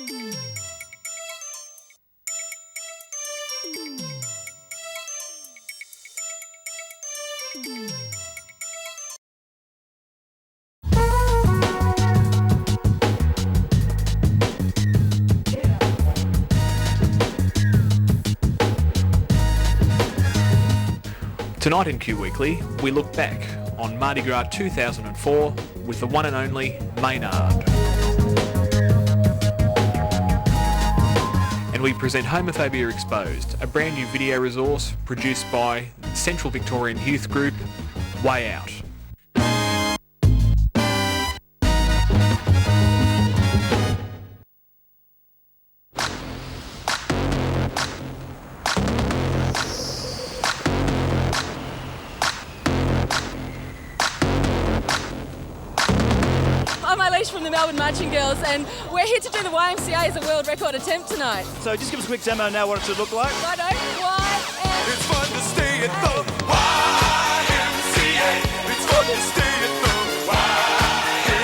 Tonight in Q Weekly, we look back on Mardi Gras 2004 with the one and only Maynard. And we present Homophobia Exposed, a brand new video resource produced by Central Victorian youth group Way Out. From the Melbourne Marching Girls, and we're here to do the YMCA as a world record attempt tonight. So just give us a quick demo now what it should look like. Righto, It's fun to stay at the YMCA. It's fun to stay at the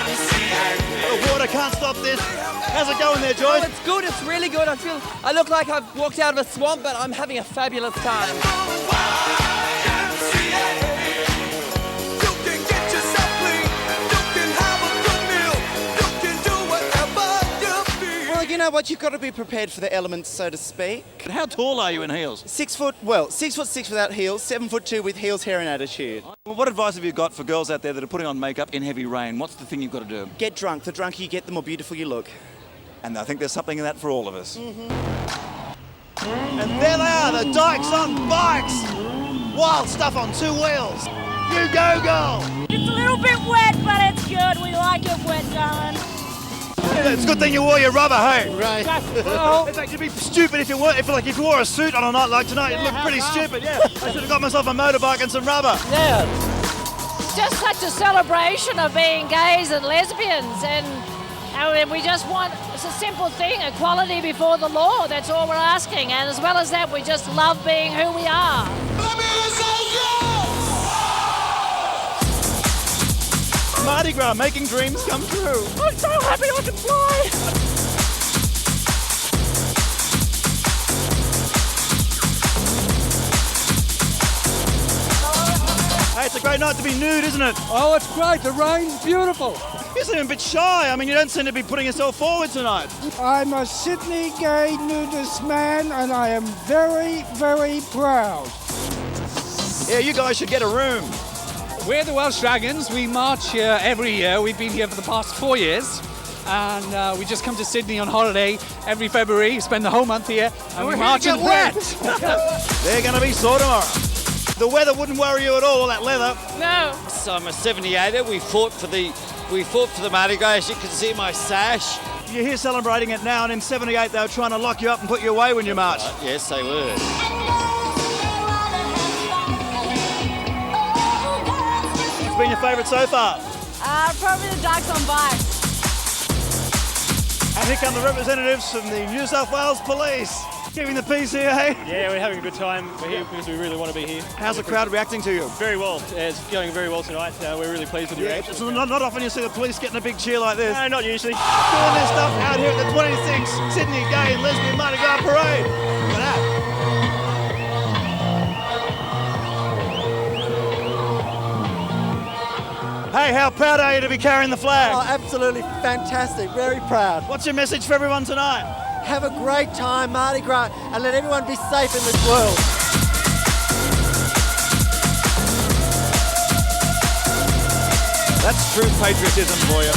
YMCA. The water can't stop this. How's it going there, Joyce? Oh, it's good, it's really good. I look like I've walked out of a swamp, but I'm having a fabulous time. You know what, you've got to be prepared for the elements, so to speak. How tall are you in heels? 6 foot, well, 6'6" without heels, 7'2" with heels, hair and attitude. Well, what advice have you got for girls out there that are putting on makeup in heavy rain? What's the thing you've got to do? Get drunk. The drunker you get, the more beautiful you look. And I think there's something in that for all of us. Mm-hmm. And there they are, the Dykes on bikes! Wild stuff on 2 wheels. You go, girl! It's a little bit wet, but it's good. We like it wet, darling. It's a good thing you wore your rubber, hey? Right. In fact, you'd be stupid if you wore a suit on a night like tonight. You'd look pretty stupid, yeah. I should have got myself a motorbike and some rubber. Yeah. It's just such a celebration of being gays and lesbians, and we just want, it's a simple thing, equality before the law. That's all we're asking, and as well as that, we just love being who we are. Mardi Gras, making dreams come true. I'm so happy I can fly. Hey, it's a great night to be nude, isn't it? Oh, it's great. The rain's beautiful. You seem a bit shy. I mean, you don't seem to be putting yourself forward tonight. I'm a Sydney gay nudist man, and I am very, very proud. Yeah, you guys should get a room. We're the Welsh Dragons. We march here every year. We've been here for the past 4 years. And we just come to Sydney on holiday every February, spend the whole month here, and we march in wet. They're going to be sore tomorrow. The weather wouldn't worry you at all, that leather. No. So I'm a 78er. We fought for the Mardi Gras. As you can see, my sash. You're here celebrating it now, and in 78 they were trying to lock you up and put you away when you marched. Yes, they were. What's been your favourite so far? Probably the Dykes on bikes. And here come the representatives from the New South Wales Police. Keeping the peace here, hey? Yeah, we're having a good time. We're here because we really want to be here. How's the crowd reacting to you? Very well. It's going very well tonight. We're really pleased with the reaction. It's not often you see the police getting a big cheer like this. No, not usually. Doing this stuff out here at the 26th Sydney Gay and Lesbian Mardi Gras Parade. Look at that. Hey, how proud are you to be carrying the flag? Oh, absolutely fantastic. Very proud. What's your message for everyone tonight? Have a great time, Mardi Gras, and let everyone be safe in this world. That's true patriotism for you.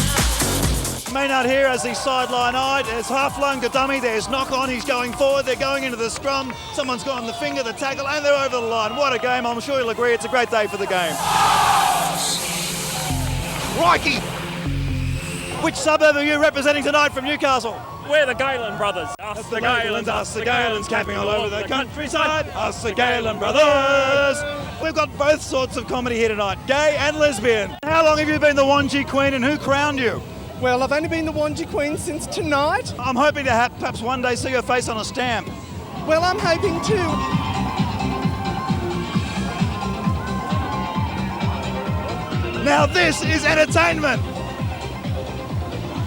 Maynard here as the sideline eyed. There's half-lung Gadummy, there's knock-on, he's going forward, they're going into the scrum. Someone's got on the finger, the tackle, and they're over the line. What a game, I'm sure you'll agree it's a great day for the game. Crikey! Which suburb are you representing tonight from Newcastle? We're the Galen brothers. Us the Galens, us the Galens, camping all over the countryside. Us the Galen brothers. We've got both sorts of comedy here tonight, gay and lesbian. How long have you been the Wanji Queen and who crowned you? Well, I've only been the Wanji Queen since tonight. I'm hoping to perhaps one day see your face on a stamp. Well, I'm hoping too. Now this is entertainment.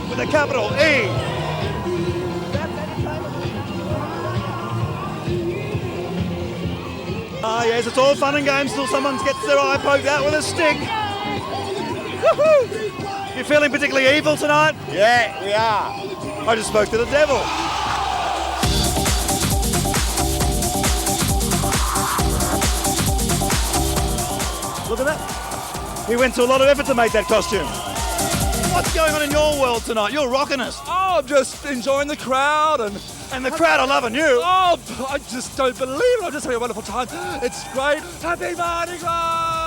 With a capital E. Ah, yes, it's all fun and games until someone gets their eye poked out with a stick. Woo-hoo! You feeling particularly evil tonight? Yeah, we are. I just spoke to the devil. Look at that. He went to a lot of effort to make that costume. What's going on in your world tonight? You're rocking us. Oh, I'm just enjoying the crowd and the crowd are loving you. Oh, I just don't believe it. I'm just having a wonderful time. It's great. Happy Mardi Gras!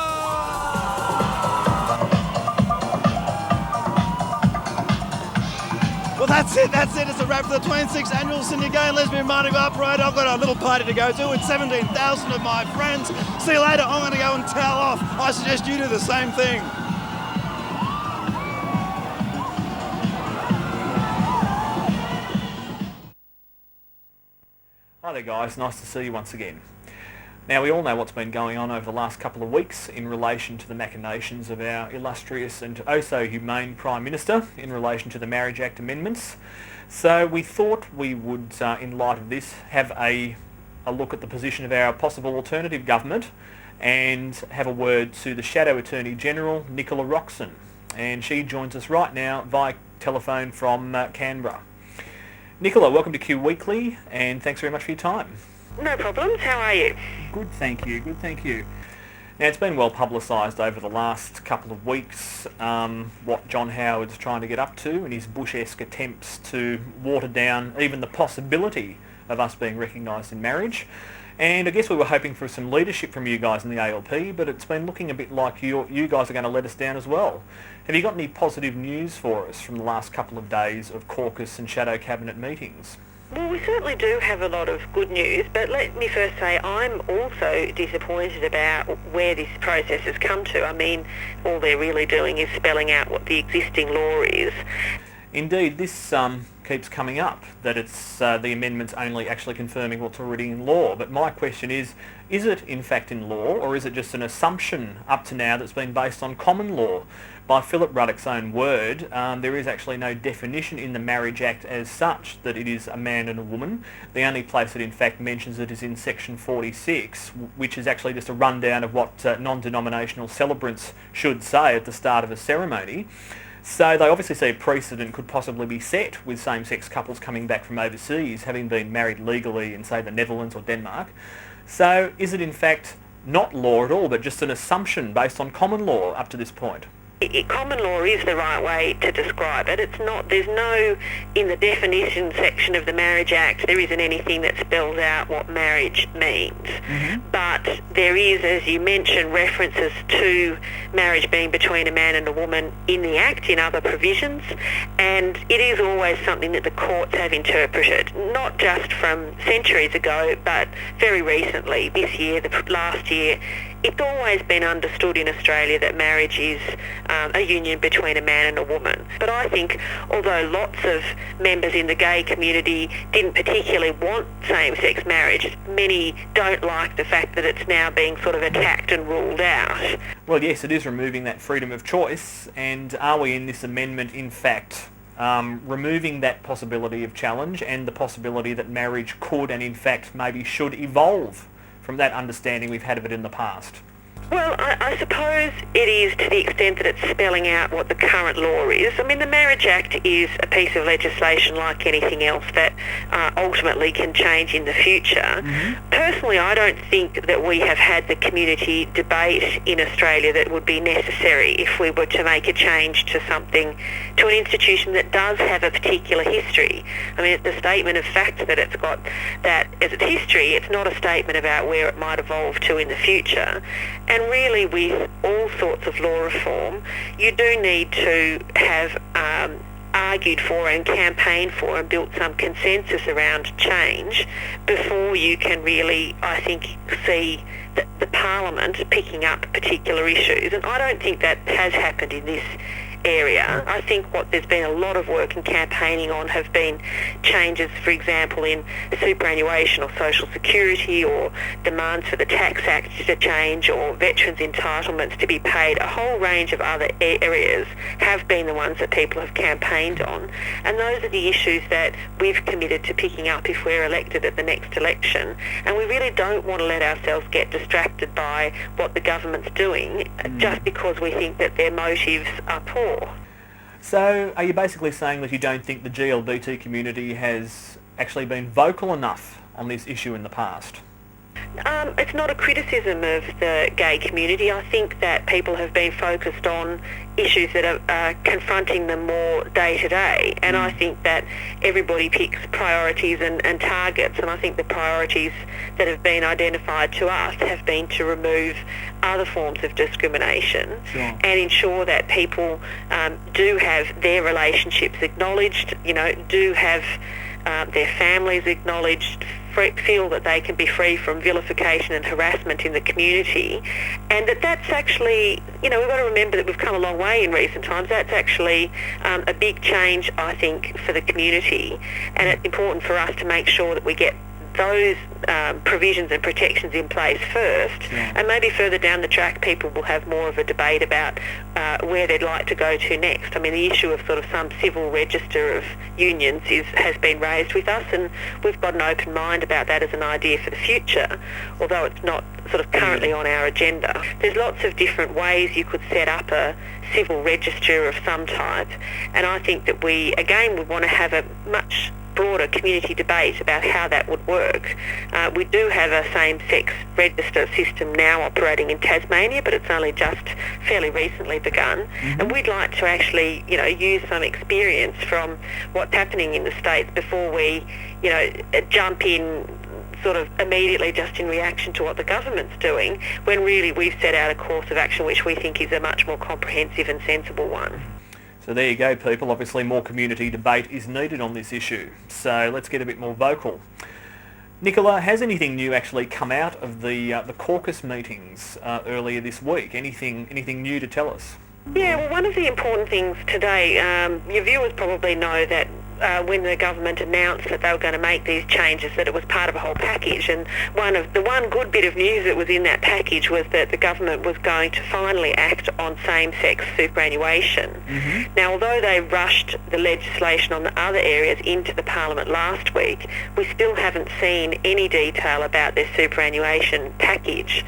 Well, that's it. It's a wrap for the 26th Annual Sydney Gay and Lesbian Mardi Gras Parade. I've got a little party to go to with 17,000 of my friends. See you later. I'm going to go and towel off. I suggest you do the same thing. Hi there guys, nice to see you once again. Now we all know what's been going on over the last couple of weeks in relation to the machinations of our illustrious and oh so humane Prime Minister in relation to the Marriage Act amendments. So we thought we would, in light of this, have a look at the position of our possible alternative government and have a word to the Shadow Attorney General, Nicola Roxon. And she joins us right now via telephone from Canberra. Nicola, welcome to Q Weekly, and thanks very much for your time. No problems. How are you? Good, thank you. Now, it's been well publicised over the last couple of weeks what John Howard's trying to get up to in his Bush-esque attempts to water down even the possibility of us being recognised in marriage. And I guess we were hoping for some leadership from you guys in the ALP, but it's been looking a bit like you guys are going to let us down as well. Have you got any positive news for us from the last couple of days of caucus and shadow cabinet meetings? Well, we certainly do have a lot of good news, but let me first say I'm also disappointed about where this process has come to. I mean, all they're really doing is spelling out what the existing law is. Indeed, this keeps coming up, that it's the amendments only actually confirming what's already in law. But my question is it in fact in law, or is it just an assumption up to now that's been based on common law? By Philip Ruddock's own word, there is actually no definition in the Marriage Act as such that it is a man and a woman. The only place it in fact mentions it is in section 46, which is actually just a rundown of what non-denominational celebrants should say at the start of a ceremony. So they obviously see a precedent could possibly be set with same-sex couples coming back from overseas, having been married legally in, say, the Netherlands or Denmark. So is it in fact not law at all, but just an assumption based on common law up to this point? Common law is the right way to describe it. It's not, there's no, in the definition section of the Marriage Act, there isn't anything that spells out what marriage means. Mm-hmm. But there is, as you mentioned, references to marriage being between a man and a woman in the Act, in other provisions, and it is always something that the courts have interpreted, not just from centuries ago, but very recently, this year, last year. It's always been understood in Australia that marriage is a union between a man and a woman. But I think, although lots of members in the gay community didn't particularly want same-sex marriage, many don't like the fact that it's now being sort of attacked and ruled out. Well, yes, it is removing that freedom of choice, and are we in this amendment, in fact, removing that possibility of challenge and the possibility that marriage could and, in fact, maybe should evolve from that understanding we've had of it in the past? Well, I suppose it is to the extent that it's spelling out what the current law is. I mean, the Marriage Act is a piece of legislation like anything else that ultimately can change in the future. Mm-hmm. Personally, I don't think that we have had the community debate in Australia that would be necessary if we were to make a change to something, to an institution that does have a particular history. I mean, it's the statement of fact that it's got that as its history. It's not a statement about where it might evolve to in the future. And really, with all sorts of law reform, you do need to have argued for and campaigned for and built some consensus around change before you can really, I think, see the Parliament picking up particular issues. And I don't think that has happened in this area. I think what there's been a lot of work and campaigning on have been changes, for example, in superannuation or social security, or demands for the Tax Act to change, or veterans' entitlements to be paid. A whole range of other areas have been the ones that people have campaigned on, and those are the issues that we've committed to picking up if we're elected at the next election. And we really don't want to let ourselves get distracted by what the government's doing just because we think that their motives are poor. So are you basically saying that you don't think the GLBT community has actually been vocal enough on this issue in the past? It's not a criticism of the gay community. I think that people have been focused on issues that are confronting them more day to day, and I think that everybody picks priorities and targets, and I think the priorities that have been identified to us have been to remove other forms of discrimination and ensure that people do have their relationships acknowledged, do have their families acknowledged, feel that they can be free from vilification and harassment in the community, and that's actually, we've got to remember that we've come a long way in recent times. That's actually a big change, I think, for the community, and it's important for us to make sure that we get those provisions and protections in place first, and maybe further down the track people will have more of a debate about where they'd like to go to next. I mean, the issue of sort of some civil register of unions has been raised with us, and we've got an open mind about that as an idea for the future, although it's not sort of currently on our agenda. There's lots of different ways you could set up a civil register of some type, and I think that we would want to have a much broader community debate about how that would work. We do have a same-sex register system now operating in Tasmania, but it's only just fairly recently begun, and we'd like to actually, use some experience from what's happening in the States before we, jump in sort of immediately just in reaction to what the government's doing, when really we've set out a course of action which we think is a much more comprehensive and sensible one. So there you go, people. Obviously more community debate is needed on this issue. So let's get a bit more vocal. Nicola, has anything new actually come out of the caucus meetings earlier this week? Anything new to tell us? Yeah, well, one of the important things today, your viewers probably know that when the government announced that they were going to make these changes, that it was part of a whole package, and one good bit of news that was in that package was that the government was going to finally act on same-sex superannuation. Now, although they rushed the legislation on the other areas into the Parliament last week, we still haven't seen any detail about their superannuation package.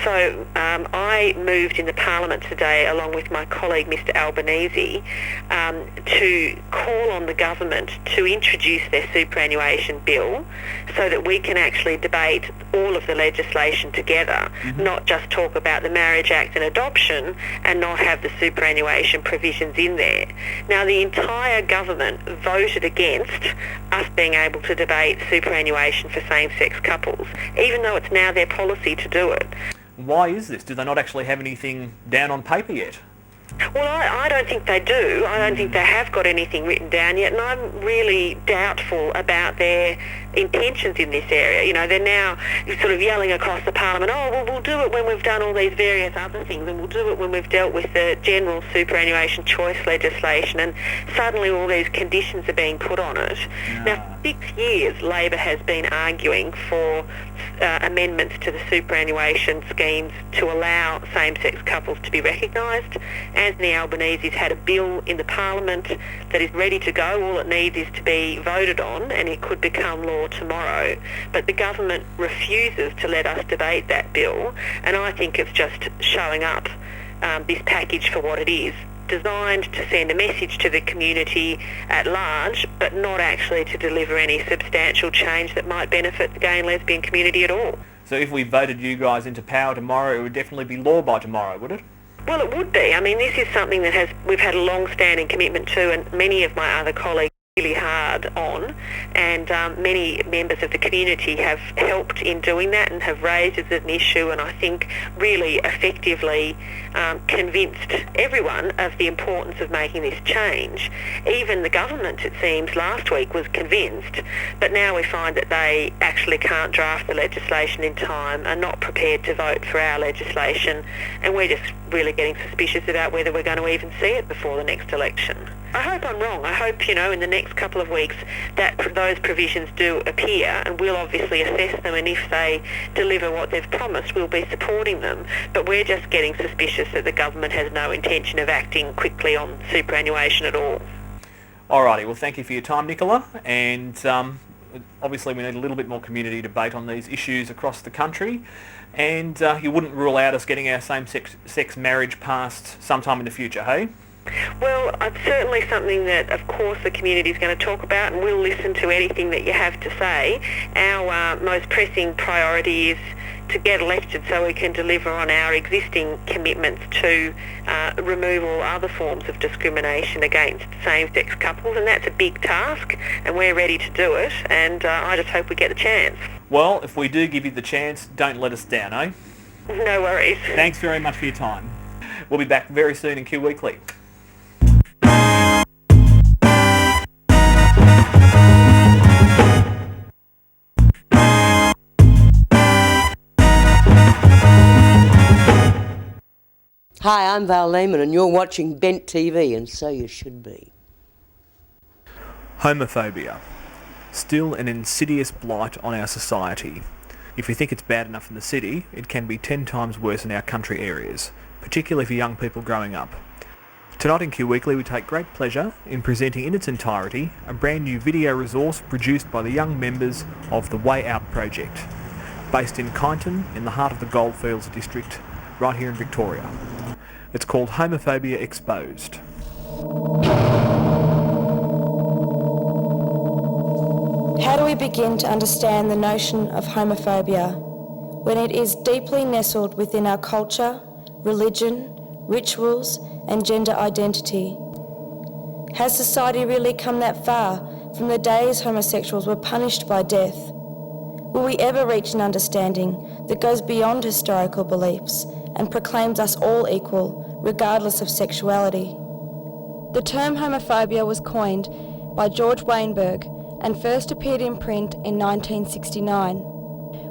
So I moved in the Parliament today, along with my colleague Mr Albanese, to call on the government to introduce their superannuation bill so that we can actually debate all of the legislation together, not just talk about the Marriage Act and adoption and not have the superannuation provisions in there. Now, the entire government voted against us being able to debate superannuation for same-sex couples, even though it's now their policy to do it. Why is this? Do they not actually have anything down on paper yet? Well, I don't think they do. I don't think they have got anything written down yet, and I'm really doubtful about their intentions in this area. They're now sort of yelling across the Parliament, we'll do it when we've done all these various other things, and we'll do it when we've dealt with the general superannuation choice legislation, and suddenly all these conditions are being put on it. Now, for 6 years, Labor has been arguing for amendments to the superannuation schemes to allow same-sex couples to be recognised. Anthony Albanese's had a bill in the Parliament that is ready to go. All it needs is to be voted on, and it could become law tomorrow. But the government refuses to let us debate that bill, and I think it's just showing up this package for what it is, designed to send a message to the community at large, but not actually to deliver any substantial change that might benefit the gay and lesbian community at all. So if we voted you guys into power tomorrow, it would definitely be law by tomorrow, would it? Well, it would be. I mean, this is something that we've had a long-standing commitment to, and many of my other colleagues really hard on, and many members of the community have helped in doing that and have raised it as an issue, and I think really effectively convinced everyone of the importance of making this change. Even the government, it seems, last week was convinced, but now we find that they actually can't draft the legislation in time, are not prepared to vote for our legislation, and we're just really getting suspicious about whether we're going to even see it before the next election. I hope I'm wrong. I hope, in the next couple of weeks that those provisions do appear, and we'll obviously assess them, and if they deliver what they've promised, we'll be supporting them. But we're just getting suspicious that the government has no intention of acting quickly on superannuation at all. Alrighty, well thank you for your time, Nicola, and obviously we need a little bit more community debate on these issues across the country, and you wouldn't rule out us getting our same-sex marriage passed sometime in the future, hey? Well, it's certainly something that, of course, the community is going to talk about, and we'll listen to anything that you have to say. Our most pressing priority is to get elected so we can deliver on our existing commitments to remove all other forms of discrimination against same-sex couples, and that's a big task, and we're ready to do it, and I just hope we get a chance. Well, if we do give you the chance, don't let us down, eh? No worries. Thanks very much for your time. We'll be back very soon in Q Weekly. Hi, I'm Val Lehman and you're watching Bent TV, and so you should be. Homophobia. Still an insidious blight on our society. If we think it's bad enough in the city, it can be 10 times worse in our country areas, particularly for young people growing up. Tonight in Q Weekly we take great pleasure in presenting in its entirety a brand new video resource produced by the young members of the Way Out project, based in Kyneton in the heart of the Goldfields district, right here in Victoria. It's called Homophobia Exposed. How do we begin to understand the notion of homophobia when it is deeply nestled within our culture, religion, rituals, and gender identity? Has society really come that far from the days homosexuals were punished by death? Will we ever reach an understanding that goes beyond historical beliefs and proclaims us all equal, regardless of sexuality? The term homophobia was coined by George Weinberg and first appeared in print in 1969.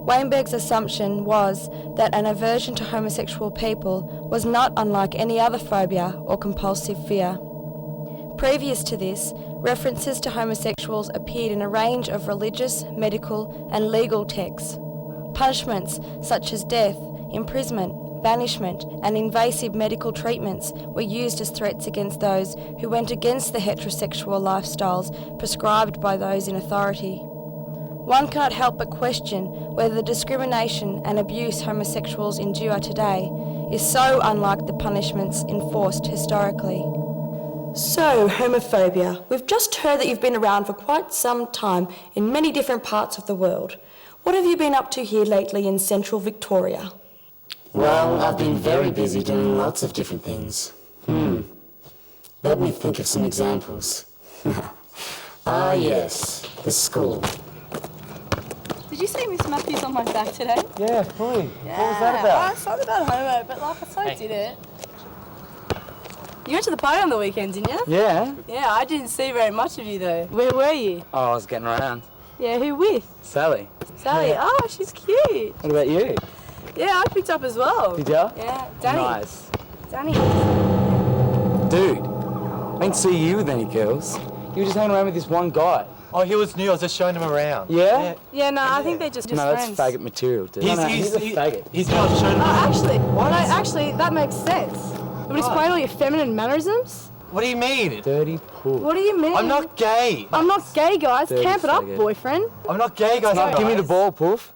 Weinberg's assumption was that an aversion to homosexual people was not unlike any other phobia or compulsive fear. Previous to this, references to homosexuals appeared in a range of religious, medical, and legal texts. Punishments such as death, imprisonment, banishment, and invasive medical treatments were used as threats against those who went against the heterosexual lifestyles prescribed by those in authority. One cannot help but question whether the discrimination and abuse homosexuals endure today is so unlike the punishments enforced historically. So, homophobia. We've just heard that you've been around for quite some time in many different parts of the world. What have you been up to here lately in central Victoria? Well, I've been very busy doing lots of different things. Let me think of some examples. Ah yes, the school. Did you see Miss Matthews on my back today? Yeah, fully. Yeah. What was that about? Something about homo, but like I so did it. You went to the party on the weekend, didn't you? Yeah. Yeah, I didn't see very much of you though. Where were you? Oh, I was getting around. Yeah, who with? Sally. Sally. Yeah. Oh, she's cute. What about you? Yeah, I picked up as well. Did ya? Yeah, Danny. Nice. Danny. Dude, I didn't see you with any girls. You were just hanging around with this one guy. Oh, he was new. I was just showing him around. Yeah? Yeah, no, I think they're just No, friends. that's faggot material, dude. He's a faggot. He's new. I was showing him around. Actually, actually, that makes sense. But explain all your feminine mannerisms. What do you mean? Dirty pool. What do you mean? I'm not gay. I'm not gay, guys. Dirty Camp it up, faggot. boyfriend. I'm not gay, guys. Give me the ball, Poof.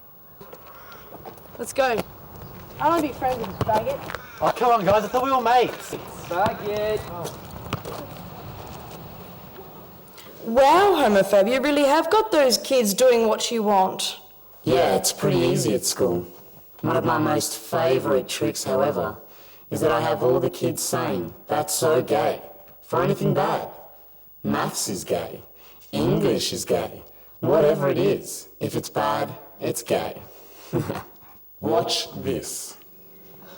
Let's go. I don't want to be friends with this faggot. Oh, come on, guys. I thought we were mates. Faggot. Wow, homophobia, you really have got those kids doing what you want. Yeah, it's pretty easy at school. One of my most favourite tricks, however, is that I have all the kids saying, "That's so gay," for anything bad. Maths is gay. English is gay. Whatever it is, if it's bad, it's gay. Watch this.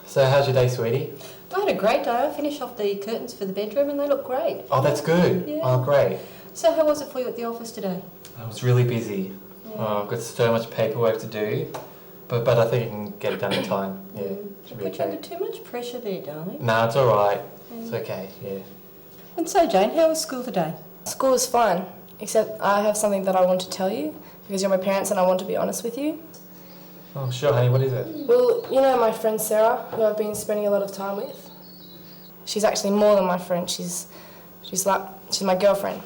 So how's your day, sweetie? I had a great day. I finished off the curtains for the bedroom and they look great. Oh, that's good. Yeah. Oh, great. So how was it for you at the office today? I was really busy. Yeah. Oh, I've got so much paperwork to do, but I think I can get it done in time. Yeah, should be Put you okay. under too much pressure there, darling. Nah, it's all right. It's okay. Yeah. And so, Jane, how was school today? School is fine, except I have something that I want to tell you because you're my parents and I want to be honest with you. Oh, sure, honey. What is it? Well, you know my friend Sarah, who I've been spending a lot of time with? She's actually more than my friend. She's my girlfriend.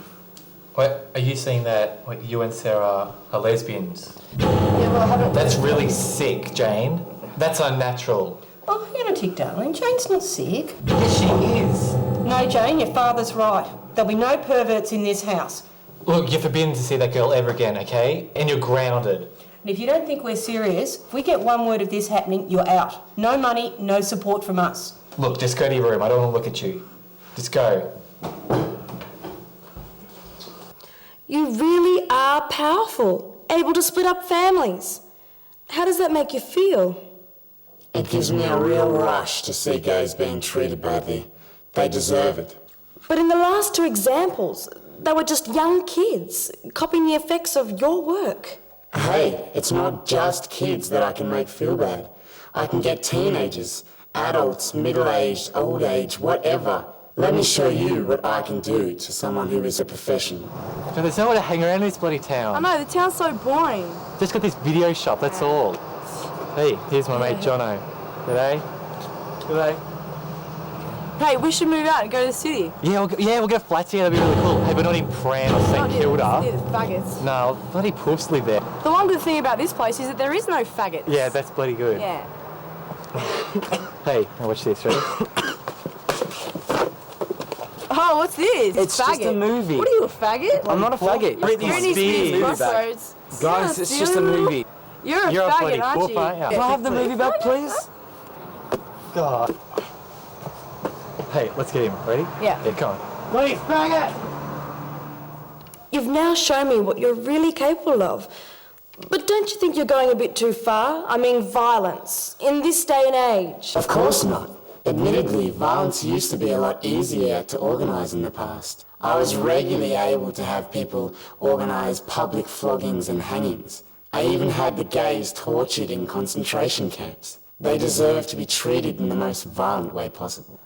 Wait, are you saying that you and Sarah are lesbians? Yeah, well, I haven't... That's really sick, Jane. That's unnatural. Oh, hang on a tick, darling. Jane's not sick. Yes, she is. No, Jane, your father's right. There'll be no perverts in this house. Look, you're forbidden to see that girl ever again, okay? And you're grounded. And if you don't think we're serious, if we get one word of this happening, you're out. No money, no support from us. Look, just go to your room. I don't want to look at you. Just go. You really are powerful, able to split up families. How does that make you feel? It gives me a real rush to see gays being treated badly. They deserve it. But in the last two examples, they were just young kids copying the effects of your work. Hey, it's not just kids that I can make feel bad. I can get teenagers, adults, middle-aged, old age, whatever. Let me show you what I can do to someone who is a professional. No, there's nowhere to hang around in this bloody town. I know, the town's so boring. Just got this video shop, that's all. Hey, here's my mate Jono. G'day. G'day. Hey, we should move out and go to the city. Yeah, we'll get flats here, that'd be really cool. Hey, but not in Pram or St Kilda. Near the faggots. No, bloody puffs live there. The one good thing about this place is that there is no faggots. Yeah, that's bloody good. Yeah. Hey, now watch this, ready? Oh, what's this? It's faggot. just a movie. What are you, a faggot? I'm not a faggot. Britney Spears Crossroads. Guys, it's just a movie. You're a You're faggot, a bloody aren't puff, you? aren't you? Can I have the movie back, please? God. Hey, let's get him. Ready? Yeah. Yeah, come on. Please, faggot! You've now shown me what you're really capable of. But don't you think you're going a bit too far? I mean, violence, in this day and age. Of course not. Admittedly, violence used to be a lot easier to organise in the past. I was regularly able to have people organise public floggings and hangings. I even had the gays tortured in concentration camps. They deserve to be treated in the most violent way possible.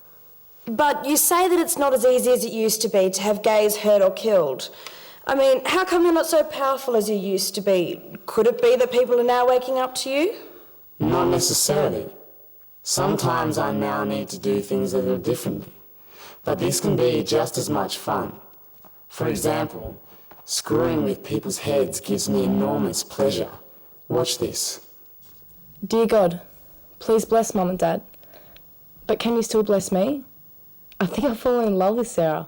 But you say that it's not as easy as it used to be to have gays hurt or killed. I mean, how come you're not so powerful as you used to be? Could it be that people are now waking up to you? Not necessarily. Sometimes I now need to do things a little differently. But this can be just as much fun. For example, screwing with people's heads gives me enormous pleasure. Watch this. Dear God, please bless Mum and Dad. But can you still bless me? I think I've fallen in love with Sarah.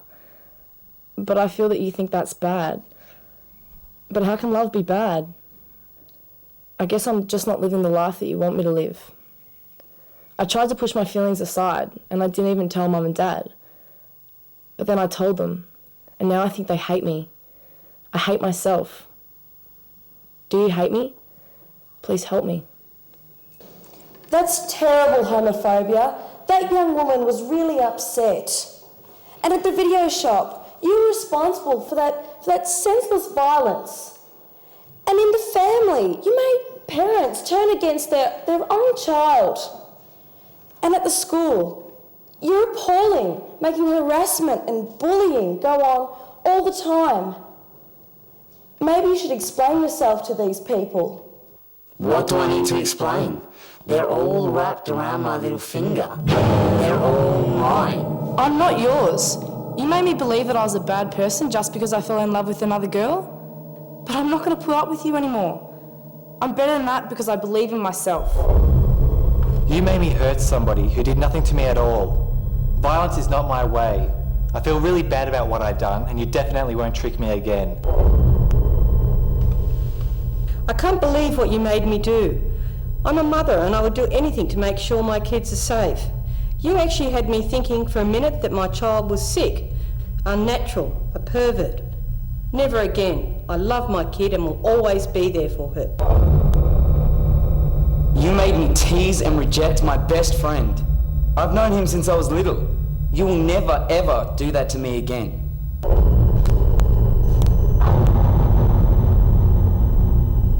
But I feel that you think that's bad. But how can love be bad? I guess I'm just not living the life that you want me to live. I tried to push my feelings aside, and I didn't even tell Mum and Dad. But then I told them, and now I think they hate me. I hate myself. Do you hate me? Please help me. That's terrible homophobia. That young woman was really upset. And at the video shop, you were responsible for that senseless violence. And in the family, you made parents turn against their own child. And at the school, you're appalling, making harassment and bullying go on all the time. Maybe you should explain yourself to these people. What do I need to explain? They're all wrapped around my little finger. They're all mine. I'm not yours. You made me believe that I was a bad person just because I fell in love with another girl. But I'm not going to put up with you anymore. I'm better than that because I believe in myself. You made me hurt somebody who did nothing to me at all. Violence is not my way. I feel really bad about what I've done, and you definitely won't trick me again. I can't believe what you made me do. I'm a mother and I would do anything to make sure my kids are safe. You actually had me thinking for a minute that my child was sick, unnatural, a pervert. Never again. I love my kid and will always be there for her. You made me tease and reject my best friend. I've known him since I was little. You will never ever do that to me again.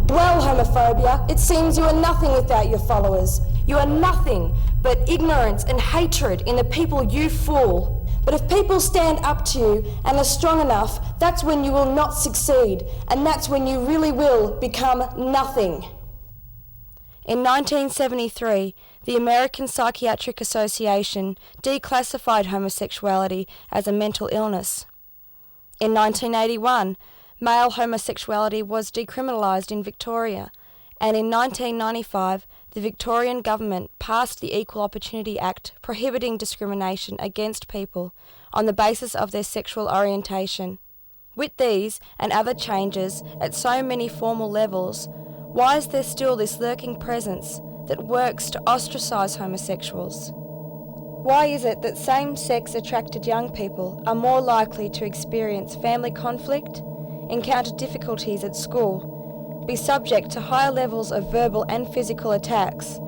Well, homophobia, it seems you are nothing without your followers. You are nothing but ignorance and hatred in the people you fool. But if people stand up to you and are strong enough, that's when you will not succeed, and that's when you really will become nothing. In 1973, the American Psychiatric Association declassified homosexuality as a mental illness. In 1981, male homosexuality was decriminalised in Victoria, and in 1995, the Victorian government passed the Equal Opportunity Act prohibiting discrimination against people on the basis of their sexual orientation. With these and other changes at so many formal levels, why is there still this lurking presence that works to ostracise homosexuals? Why is it that same-sex attracted young people are more likely to experience family conflict, encounter difficulties at school, be subject to higher levels of verbal and physical attacks,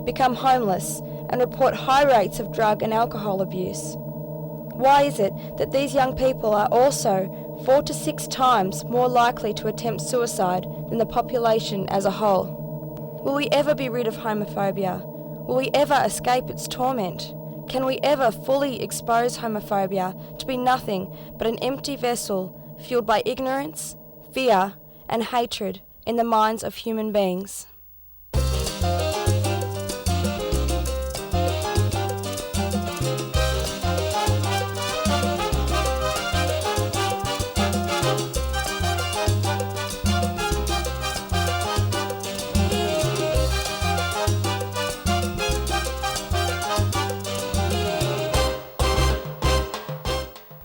become homeless, and report high rates of drug and alcohol abuse? Why is it that these young people are also 4 to 6 times more likely to attempt suicide than the population as a whole? Will we ever be rid of homophobia? Will we ever escape its torment? Can we ever fully expose homophobia to be nothing but an empty vessel fueled by ignorance, fear, and hatred in the minds of human beings?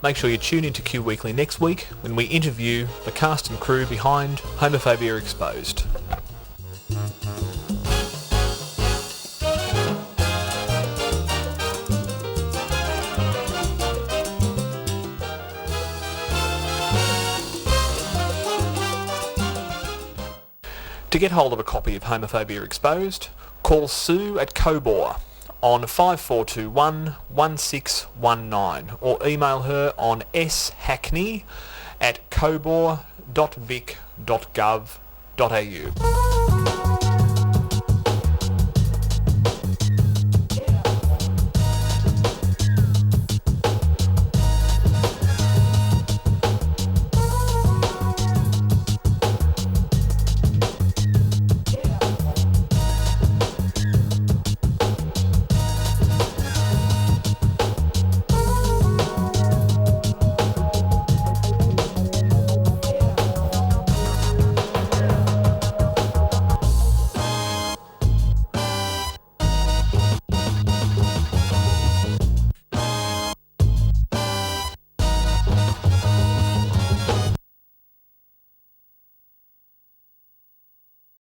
Make sure you tune into Q Weekly next week when we interview the cast and crew behind Homophobia Exposed. To get hold of a copy of Homophobia Exposed, call Sue at Cobor on 5421 1619 or email her on shackney@cobor.vic.gov.au.